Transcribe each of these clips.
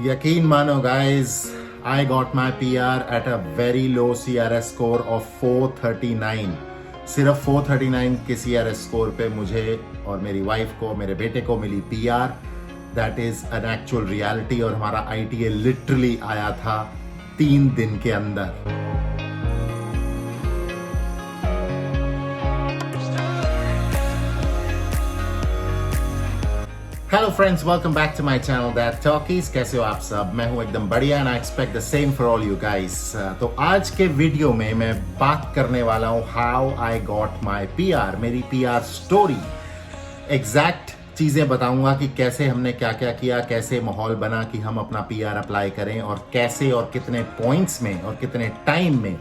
यकीन मानो guys, I got my PR at a very low CRS score of 439. सिर्फ 439 के CRS स्कोर पे मुझे और मेरी वाइफ को, मेरे बेटे को मिली PR. That is an actual reality. और हमारा ITA लिटरली आया था 3 दिन के अंदर. Hello friends, welcome back to my channel that Talkies. कैसे हो आप सब? मैं हूं एकदम बढ़िया and I expect the same for all you guys. तो आज के वीडियो में मैं बात करने वाला हूं how I got my PR, मेरी PR स्टोरी. एग्जैक्ट चीज़ें बताऊंगा कि कैसे हमने क्या क्या किया, कैसे माहौल बना कि हम अपना PR अप्लाई करें और कैसे और कितने पॉइंट्स में और कितने टाइम में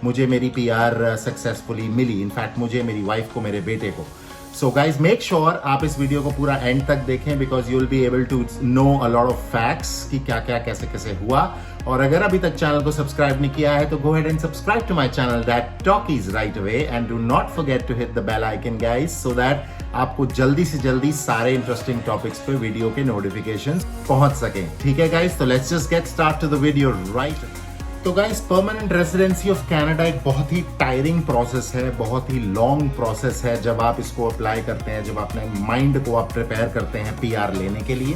मुझे मेरी PR सक्सेसफुली मिली. इनफैक्ट मुझे, मेरी वाइफ को, मेरे बेटे को. सो गाइज मेक श्योर आप इस वीडियो को पूरा एंड तक देखें because you will be able to know a lot of facts कि क्या क्या कैसे कैसे हुआ. और अगर अभी तक चैनल को सब्सक्राइब नहीं किया है तो go ahead and subscribe to my channel that talkies right away and do not forget to hit the bell icon guys so that आपको जल्दी से जल्दी सारे इंटरेस्टिंग टॉपिक्स पे वीडियो के नोटिफिकेशंस पहुंच सकें. ठीक है गाइज, तो let's just get start to the video right. तो guys, permanent residency of Canada एक बहुत ही टायरिंग प्रोसेस है, बहुत ही लॉन्ग प्रोसेस है. जब आप इसको अप्लाई करते हैं, जब अपने माइंड को आप प्रिपेयर करते हैं PR लेने के लिए,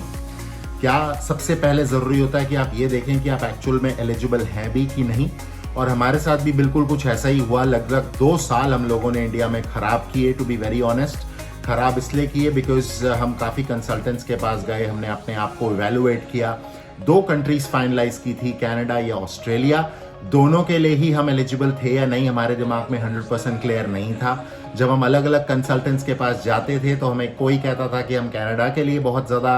क्या सबसे पहले ज़रूरी होता है कि आप ये देखें कि आप एक्चुअल में एलिजिबल हैं भी कि नहीं. और हमारे साथ भी बिल्कुल कुछ ऐसा ही हुआ. लगभग 2 साल हम लोगों ने इंडिया में ख़राब किए. टू बी वेरी ऑनेस्ट, ख़राब इसलिए किए बिकॉज हम काफ़ी कंसल्टेंट्स के पास गए, हमने अपने आप को इवेलुएट किया. 2 कंट्रीज फाइनलाइज की थी, कनाडा या ऑस्ट्रेलिया. दोनों के लिए ही हम एलिजिबल थे या नहीं, हमारे दिमाग में 100% क्लियर नहीं था. जब हम अलग अलग कंसल्टेंट्स के पास जाते थे तो हमें कोई कहता था कि हम कनाडा के लिए बहुत ज़्यादा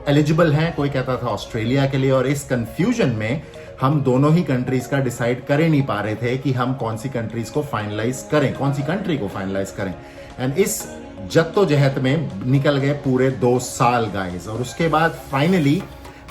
एलिजिबल हैं, कोई कहता था ऑस्ट्रेलिया के लिए. और इस कंफ्यूजन में हम दोनों ही कंट्रीज का डिसाइड कर ही नहीं पा रहे थे कि हम कौन सी कंट्रीज को फाइनलाइज करें, कौन सी कंट्री को फाइनलाइज करें. एंड इस जद्दोजहद में निकल गए पूरे 2 साल गाइस. और उसके बाद फाइनली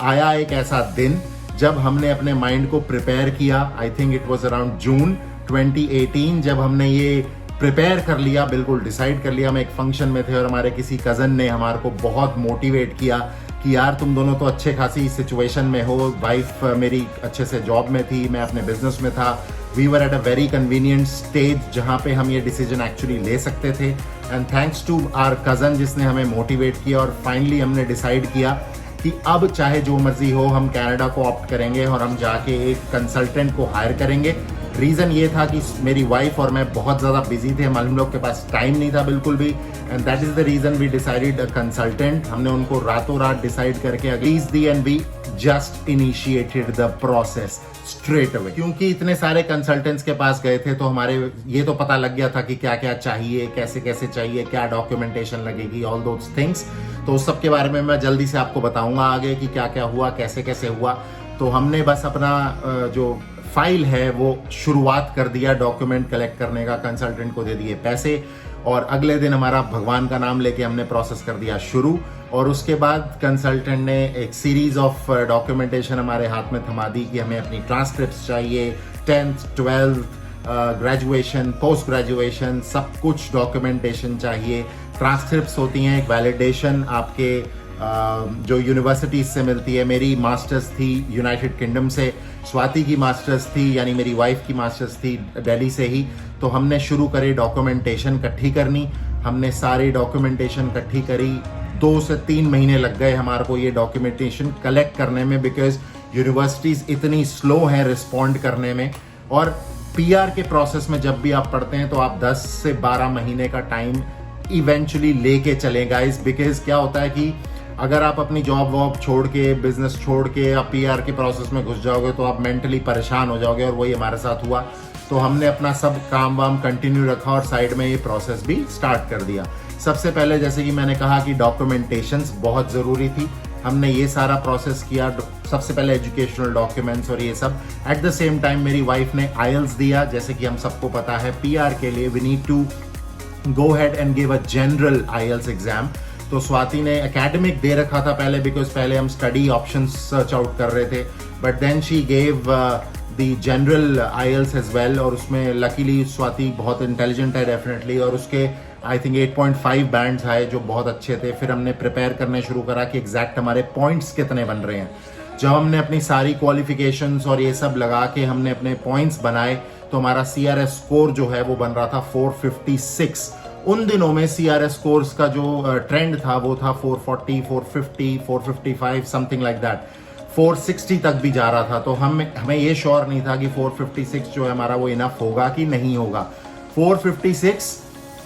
आया एक ऐसा दिन जब हमने अपने माइंड को प्रिपेयर किया. I think it was around June 2018 जब हमने ये प्रिपेयर कर लिया, बिल्कुल डिसाइड कर लिया. हम एक फंक्शन में थे और हमारे किसी कज़न ने हमारे को बहुत मोटिवेट किया कि यार तुम दोनों तो अच्छे खासी सिचुएशन में हो. वाइफ मेरी अच्छे से जॉब में थी, मैं अपने बिजनेस में था. We were at a very convenient stage जहाँ पे हम ये डिसीजन एक्चुअली ले सकते थे. And thanks to our cousin जिसने हमें मोटिवेट किया. और फाइनली हमने डिसाइड किया कि अब चाहे जो मर्जी हो हम कनाडा को ऑप्ट करेंगे और हम जाके एक कंसल्टेंट को हायर करेंगे. रीज़न ये था कि मेरी वाइफ और मैं बहुत ज़्यादा बिजी थे, हम लोग के पास टाइम नहीं था बिल्कुल भी. And that is the reason we decided a consultant. हमने उनको रातों रात डिसाइड करके अगेंस्ट दी and we just initiated the process straight away. क्योंकि इतने सारे कंसल्टेंट्स के पास गए थे तो हमारे ये तो पता लग गया था कि क्या क्या चाहिए, कैसे कैसे चाहिए, क्या डॉक्यूमेंटेशन लगेगी, ऑल दोज थिंग्स. तो उस सब के बारे में मैं जल्दी से आपको बताऊंगा आगे कि क्या क्या हुआ, कैसे कैसे हुआ. तो हमने बस अपना जो फाइल है वो शुरुआत कर दिया डॉक्यूमेंट कलेक्ट करने का, कंसल्टेंट को दे दिए पैसे और अगले दिन हमारा भगवान का नाम लेके हमने प्रोसेस कर दिया शुरू. और उसके बाद कंसल्टेंट ने एक सीरीज ऑफ डॉक्यूमेंटेशन हमारे हाथ में थमा दी कि हमें अपनी ट्रांसक्रिप्ट्स चाहिए, 10th 12th graduation, post graduation, सब कुछ डॉक्यूमेंटेशन चाहिए. ट्रांसक्रिप्ट्स होती हैं एक वैलिडेशन आपके जो यूनिवर्सिटीज से मिलती है. मेरी मास्टर्स थी यूनाइटेड किंगडम से, स्वाति की मास्टर्स थी यानी मेरी वाइफ की मास्टर्स थी दिल्ली से ही. तो हमने शुरू करे डॉक्यूमेंटेशन इकट्ठी करनी. हमने सारी डॉक्यूमेंटेशन इकट्ठी करी. 2 से 3 महीने लग गए हमारे को ये डॉक्यूमेंटेशन कलेक्ट करने में बिकॉज यूनिवर्सिटीज इतनी स्लो हैं रिस्पॉन्ड करने में. और PR के प्रोसेस में जब भी आप पढ़ते हैं तो आप 10 से 12 महीने का टाइम इवेंचुअली लेके चलें गाइस. बिकॉज क्या होता है कि अगर आप अपनी जॉब वॉब छोड़ के, बिजनेस छोड़ के आप PR के प्रोसेस में घुस जाओगे तो आप मेंटली परेशान हो जाओगे. और वही हमारे साथ हुआ. तो हमने अपना सब काम वाम कंटिन्यू रखा और साइड में ये प्रोसेस भी स्टार्ट कर दिया. सबसे पहले जैसे कि मैंने कहा कि डॉक्यूमेंटेशंस बहुत ज़रूरी थी. हमने ये सारा प्रोसेस किया. सबसे पहले एजुकेशनल डॉक्यूमेंट्स और ये सब. एट द सेम टाइम मेरी वाइफ ने IELTS दिया. जैसे कि हम सबको पता है PR के लिए we need to go ahead and give a general IELTS exam. तो स्वाति ने एकेडमिक दे रखा था पहले बिकॉज पहले हम स्टडी ऑप्शंस सर्च आउट कर रहे थे. But then she gave the general IELTS as well, और उसमें लकीली स्वाति बहुत इंटेलिजेंट है डेफिनेटली, और उसके आई थिंक 8.5 बैंड्स आए जो बहुत अच्छे थे। फिर हमने प्रिपेयर करने शुरू करा कि एग्जैक्ट हमारे पॉइंट्स कितने बन रहे हैं। जब हमने अपनी सारी क्वालिफिकेशंस और ये सब लगा के हमने अपने पॉइंट्स बनाए तो हमारा CRS स्कोर जो है वो बन रहा था 456। उन दिनों में CRS स्कोर्स का जो ट्रेंड था वो था 440, 450, 455 समथिंग लाइक दैट। 460 तक भी जा रहा था। तो हमें ये श्योर नहीं था कि 456 जो है हमारा वो इनफ होगा कि नहीं होगा। 456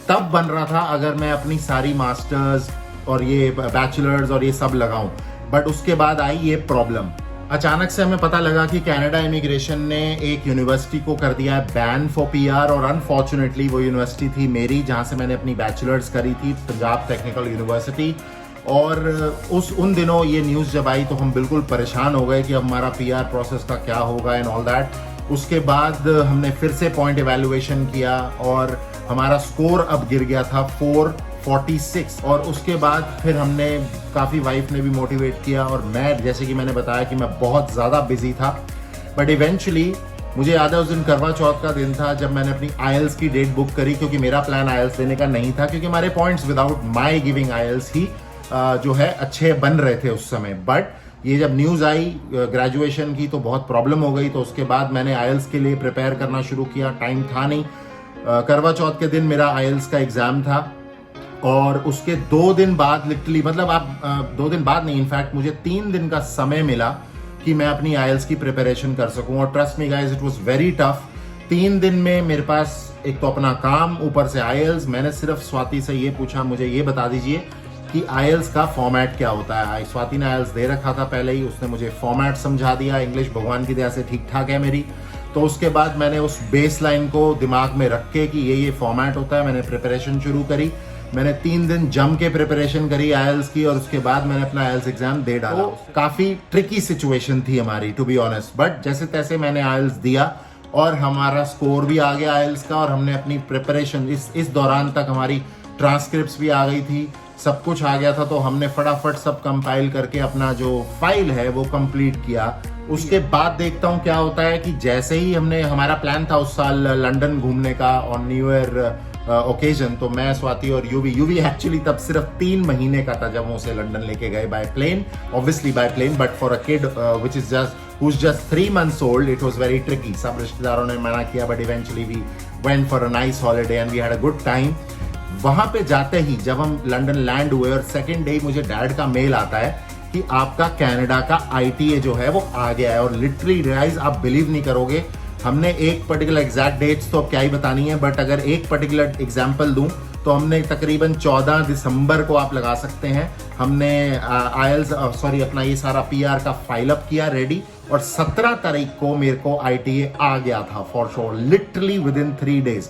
तब बन रहा था अगर मैं अपनी सारी मास्टर्स और ये बैचलर्स और ये सब लगाऊं, बट उसके बाद आई ये प्रॉब्लम। अचानक से हमें पता लगा कि कनाडा इमिग्रेशन ने एक यूनिवर्सिटी को कर दिया है बैन फॉर PR, और अनफॉर्चुनेटली वो यूनिवर्सिटी थी मेरी जहां से मैंने अपनी बैचलर्स करी थी, पंजाब टेक्निकल यूनिवर्सिटी। और उन दिनों ये न्यूज़ जब आई तो हम बिल्कुल परेशान हो गए कि अब हमारा PR प्रोसेस का क्या होगा एंड ऑल दैट। उसके बाद हमने फिर से पॉइंट एवेल्युएशन किया और हमारा स्कोर अब गिर गया था 446। और उसके बाद फिर हमने काफ़ी, वाइफ ने भी मोटिवेट किया, और मैं जैसे कि मैंने बताया कि मैं बहुत ज़्यादा बिजी था, बट इवेंचुअली मुझे याद है उस दिन करवा चौथ का दिन था जब मैंने अपनी IELTS की डेट बुक करी, क्योंकि मेरा प्लान IELTS देने का नहीं था, क्योंकि हमारे points without my giving IELTS ही जो है अच्छे बन रहे थे उस समय। बट ये जब न्यूज़ आई ग्रेजुएशन की तो बहुत प्रॉब्लम हो गई। तो उसके बाद मैंने IELTS के लिए प्रिपेयर करना शुरू किया, टाइम था नहीं। करवा चौथ के दिन मेरा IELTS का एग्ज़ाम था, और उसके 2 दिन बाद लिटरली, मतलब आप 2 दिन बाद नहीं, इनफैक्ट मुझे 3 दिन का समय मिला कि मैं अपनी IELTS की प्रिपरेशन कर सकूं। और trust me guys, it was very tough. 3 दिन में मेरे पास एक तो अपना काम, ऊपर से IELTS। मैंने सिर्फ स्वाति से ये पूछा, मुझे ये बता दीजिए कि IELTS का फॉर्मेट क्या होता है। स्वाति ने IELTS दे रखा था पहले ही, उसने मुझे फॉर्मेट समझा दिया। इंग्लिश भगवान की दया से ठीक ठाक है मेरी। तो उसके बाद मैंने उस बेस लाइन को दिमाग में रख के कि ये फॉर्मेट होता है, मैंने प्रिपरेशन शुरू करी। मैंने 3 दिन जम के प्रिपरेशन करी IELTS की, और उसके बाद मैंने अपना IELTS एग्जाम दे डाला। तो काफी ट्रिकी सिचुएशन थी हमारी, टू बी ऑनेस्ट, बट जैसे तैसे मैंने IELTS दिया और हमारा स्कोर भी आ गया IELTS का। और हमने अपनी प्रिपरेशन इस दौरान तक हमारी ट्रांसक्रिप्ट्स भी आ गई थी, सब कुछ आ गया था। तो हमने फटाफट सब कंपाइल करके अपना जो फाइल है वो कंप्लीट किया। उसके बाद देखता हूँ क्या होता है कि जैसे ही हमारा प्लान था उस साल लंदन घूमने का ऑन न्यू ईयर ओकेजन। तो मैं, स्वाति और यूवी एक्चुअली तब सिर्फ 3 महीने का था जब हम उसे लंदन लेके गए by plane, obviously by plane, but for a kid which is just 3 months old it was very tricky. सब रिश्तेदारों ने मना किया, but eventually we went for a nice holiday and we had a good time. वहां पे जाते ही जब हम लंदन लैंड हुए और सेकेंड डे मुझे डैड का मेल आता है कि आपका कनाडा का ITA जो है वो आ गया है। और लिटरली रियलाइज, आप बिलीव नहीं करोगे, हमने एक पर्टिकुलर एग्जैक्ट डेट्स तो क्या ही बतानी है, बट अगर एक पर्टिकुलर एग्जांपल दूं तो हमने तकरीबन 14 दिसंबर को आप लगा सकते हैं, हमने अपना ये सारा PR का फाइल अप किया रेडी, और 17 तारीख को मेरे को ITA आ गया था for sure, literally with in 3 days।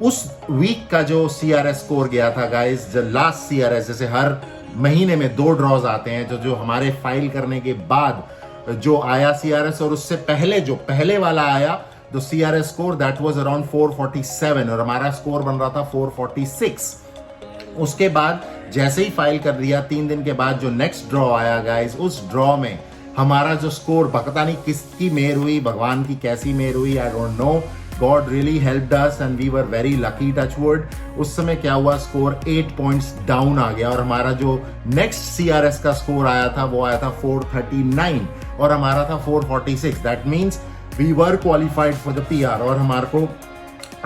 उस वीक का जो CRS स्कोर गया था गाइस, जो लास्ट CRS, जैसे हर महीने में 2 ड्रॉज आते हैं, जो हमारे फाइल करने के बाद जो आया CRS, और उससे पहले जो पहले वाला आया तो CRS score that was around 447, और हमारा स्कोर बन रहा था 446। उसके बाद जैसे ही फाइल कर दिया, 3 दिन के बाद जो नेक्स्ट ड्रॉ आया गाइस, उस ड्रॉ में हमारा जो स्कोर, पता नहीं किसकी मेहर हुई, भगवान की कैसी मेहर हुई, I don't know, God really helped us and we were very lucky, touch wood। उस समय क्या हुआ, स्कोर 8 पॉइंट्स डाउन आ गया, और हमारा जो नेक्स्ट CRS का स्कोर आया था वो आया था 439, और हमारा था 446। That means we were qualified for the PR, और हमारे को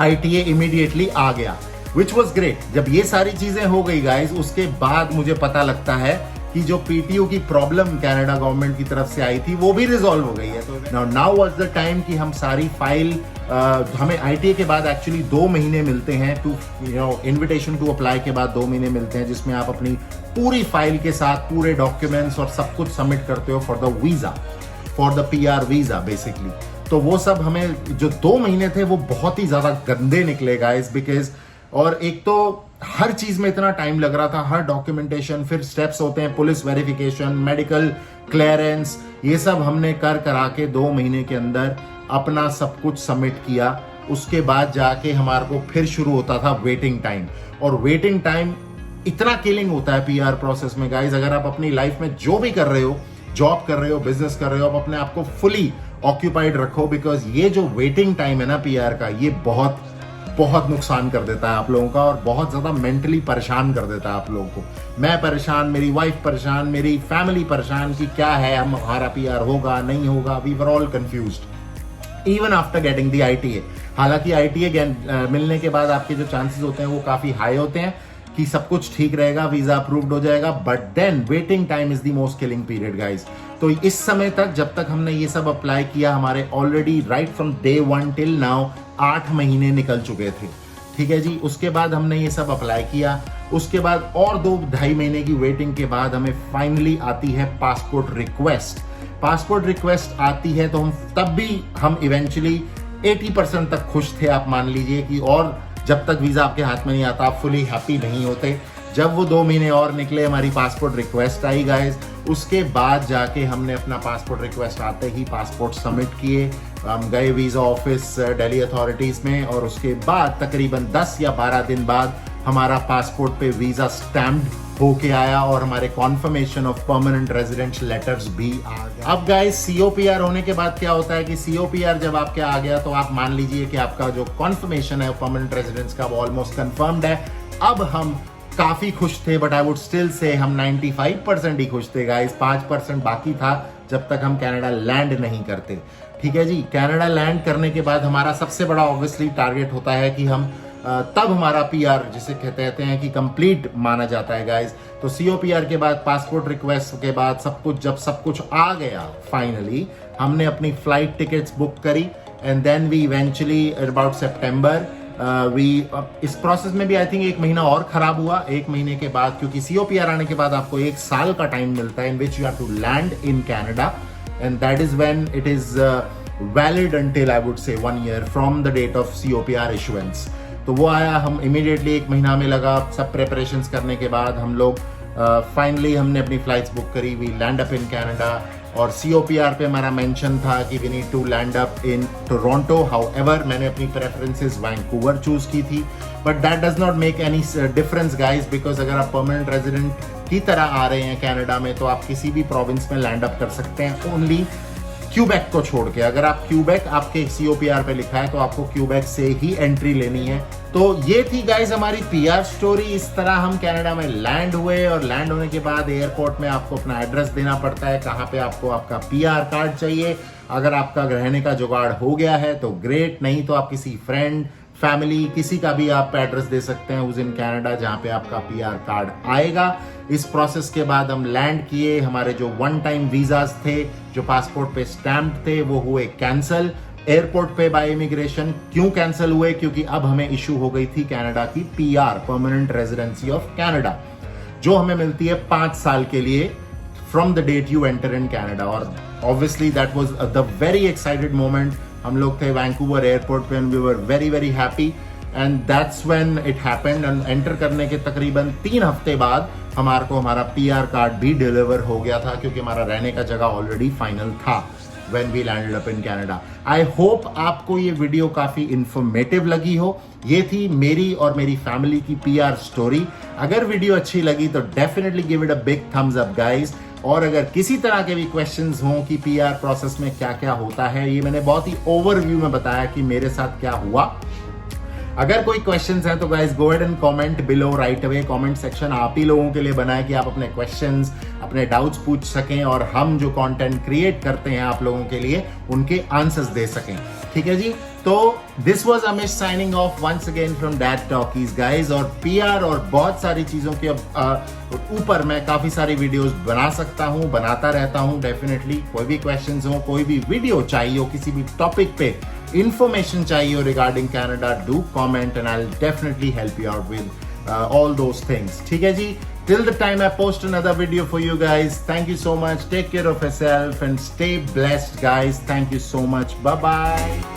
ITA इमीडिएटली आ गया, विच वॉज ग्रेट। जब ये सारी चीजें हो गई गाइज, उसके बाद मुझे पता लगता है कि जो PTO की प्रॉब्लम कनाडा गवर्नमेंट की तरफ से आई थी वो भी रिजॉल्व हो गई है। तो नाउ वाज द टाइम कि हम सारी फाइल, हमें ITA के बाद एक्चुअली 2 महीने मिलते हैं, इनविटेशन टू अप्लाई के बाद 2 महीने मिलते हैं, जिसमें आप अपनी पूरी फाइल के साथ पूरे डॉक्यूमेंट्स और सब कुछ सबमिट करते हो for the visa, for the PR visa basically. तो वो सब हमें जो 2 महीने थे वो बहुत ही ज्यादा गंदे निकले गाइस, बिकॉज और एक तो हर चीज में इतना टाइम लग रहा था, हर डॉक्यूमेंटेशन, फिर स्टेप्स होते हैं, पुलिस वेरिफिकेशन, मेडिकल क्लियरेंस, ये सब हमने करा के 2 महीने के अंदर अपना सब कुछ सबमिट किया। उसके बाद जाके हमारे को फिर शुरू होता था वेटिंग टाइम, और वेटिंग टाइम इतना किलिंग होता है PR प्रोसेस में गाइज। अगर आप अपनी लाइफ में जो भी कर रहे हो, जॉब कर रहे हो, बिजनेस कर रहे हो, आप अपने आप को फुली ऑक्यूपाइड रखो, बिकॉज ये जो वेटिंग टाइम है ना पीआर का, ये बहुत बहुत नुकसान कर देता है आप लोगों का और बहुत ज़्यादा मेंटली परेशान कर देता है आप लोगों को। मैं परेशान, मेरी वाइफ परेशान, मेरी फैमिली परेशान कि क्या है, हमारा पीआर होगा नहीं होगा। We were all confused even after getting the ITA। हालांकि ITA मिलने के बाद आपके जो चांसेस होते हैं वो काफ़ी हाई होते हैं कि सब कुछ ठीक रहेगा, वीजा अप्रूव्ड हो जाएगा, but then waiting time is the most killing period guys. तो इस समय तक जब तक हमने ये सब अप्लाई किया, हमारे already right from day 1 till now 8 महीने निकल चुके थे, ठीक है जी। उसके बाद हमने ये सब अप्लाई किया, उसके बाद और 2-2.5 महीने की वेटिंग के बाद हमें फाइनली आती है पासपोर्ट रिक्वेस्ट। पासपोर्ट रिक्वेस्ट आती है तो हम इवेंचुअली 80% तक खुश थे, आप मान लीजिए कि, और जब तक वीजा आपके हाथ में नहीं आता आप फुली हैप्पी नहीं होते। जब वो 2 महीने और निकले, हमारी पासपोर्ट रिक्वेस्ट आई गाइस, उसके बाद जाके हमने अपना पासपोर्ट रिक्वेस्ट आते ही पासपोर्ट सबमिट किए। हम गए वीजा ऑफिस दिल्ली अथॉरिटीज में और उसके बाद तकरीबन 10 या 12 दिन बाद हमारा पासपोर्ट पे वीजा स्टैम्प्ड होके आया और हमारे conformation of permanent residential letters भी आ गए। अब गाइस COPR होने के बाद क्या होता है कि COPR जब आपके आ गया तो आप मान लीजिए कि आपका जो कॉन्फर्मेशन है परमानेंट रेजिडेंस का वो ऑलमोस्ट कंफर्म्ड है। अब हम काफी खुश थे, but I would still say हम 95% ही खुश थे गाइस। 5% बाकी था जब तक हम कनाडा लैंड नहीं करते, ठीक है जी। कनाडा लैंड करने के बाद हमारा सबसे बड़ा ऑब्वियसली टारगेट होता है कि हम तब हमारा PR जिसे कहते हैं कि कंप्लीट माना जाता है गाइस। तो COPR के बाद, पासपोर्ट रिक्वेस्ट के बाद जब सब कुछ आ गया फाइनली, हमने अपनी फ्लाइट टिकट्स बुक करी and then we eventually about सितंबर इस प्रोसेस में भी आई थिंक 1 महीना और खराब हुआ। 1 महीने के बाद, क्योंकि COPR आने के बाद आपको 1 साल का टाइम मिलता है in which you have to land in Canada and that is when it is valid until I would say 1 year from the date of COPR issuance. तो वो आया, हम इमीडिएटली 1 महीना में लगा सब प्रेपरेशंस करने के बाद हम लोग फाइनली हमने अपनी फ्लाइट्स बुक करी, we land up in Canada. और COPR पे हमारा मेंशन था कि we need to land up in Toronto. However मैंने अपनी प्रेफरेंसेस वैंकूवर चूज की थी, but that does not make any difference guys, because अगर आप परमानेंट रेजिडेंट की तरह आ रहे हैं कनाडा में तो आप किसी भी प्रोविंस में लैंड अप कर सकते हैं, ओनली क्यूबेक को छोड़ के। अगर आप क्यूबेक आपके COPR पे लिखा है तो आपको क्यूबेक से ही एंट्री लेनी है। तो ये थी गाइस हमारी PR स्टोरी। इस तरह हम कनाडा में लैंड हुए और लैंड होने के बाद एयरपोर्ट में आपको अपना एड्रेस देना पड़ता है, कहाँ पे आपको आपका PR कार्ड चाहिए। अगर आपका रहने का जुगाड़ हो गया है तो ग्रेट, नहीं तो आप किसी फ्रेंड, फैमिली, किसी का भी आप एड्रेस दे सकते हैं उस इन कनाडा जहाँ पे आपका PR कार्ड आएगा। इस प्रोसेस के बाद हम लैंड किए, हमारे जो 1 टाइम वीजाज थे जो पासपोर्ट पे स्टैम्प थे वो हुए कैंसल एयरपोर्ट पे बाय इमिग्रेशन। क्यों कैंसिल हुए? क्योंकि अब हमें इशू हो गई थी कनाडा की PR, permanent residency of Canada, जो हमें मिलती है 5 साल के लिए from the date you enter in Canada. और obviously that was the very excited moment. हम लोग थे वैंकूवर एयरपोर्ट पे and we were very very happy and that's when it happened. And enter करने के तकरीबन 3 हफ्ते बाद हमारे को हमारा PR कार्ड भी डिलीवर हो गया था, क्योंकि हमारा रहने का जगह ऑलरेडी फाइनल था when we landed up in Canada. I hope आपको ये वीडियो काफी इंफॉर्मेटिव लगी हो। ये थी मेरी और मेरी फैमिली की PR स्टोरी। अगर वीडियो अच्छी लगी तो definitely give it a big thumbs up guys. और अगर किसी तरह के भी क्वेश्चंस हों कि PR प्रोसेस में क्या क्या होता है, ये मैंने बहुत ही ओवरव्यू में बताया कि मेरे साथ क्या हुआ। अगर कोई क्वेश्चंस हैं तो guys go ahead and comment below right away. Comment section आप ही लोगों के लिए बना है कि आप अपने क्वेश्चंस, अपने डाउट्स पूछ सकें और हम जो कंटेंट क्रिएट करते हैं आप लोगों के लिए उनके आंसर्स दे सकें, ठीक है जी। तो this was Amish signing off once again from Dad Talkies guys. और PR और बहुत सारी चीजों के ऊपर मैं काफी सारी वीडियोस बना सकता हूं, बनाता रहता हूं डेफिनेटली। कोई भी क्वेश्चंस हो, कोई भी वीडियो चाहिए हो, किसी भी टॉपिक पे information चाहिए regarding Canada, do comment and I'll definitely help you out with all those things. ठीक है जी? Till the time I post another video for you guys. Thank you so much. Take care of yourself and stay blessed guys. Thank you so much. Bye bye.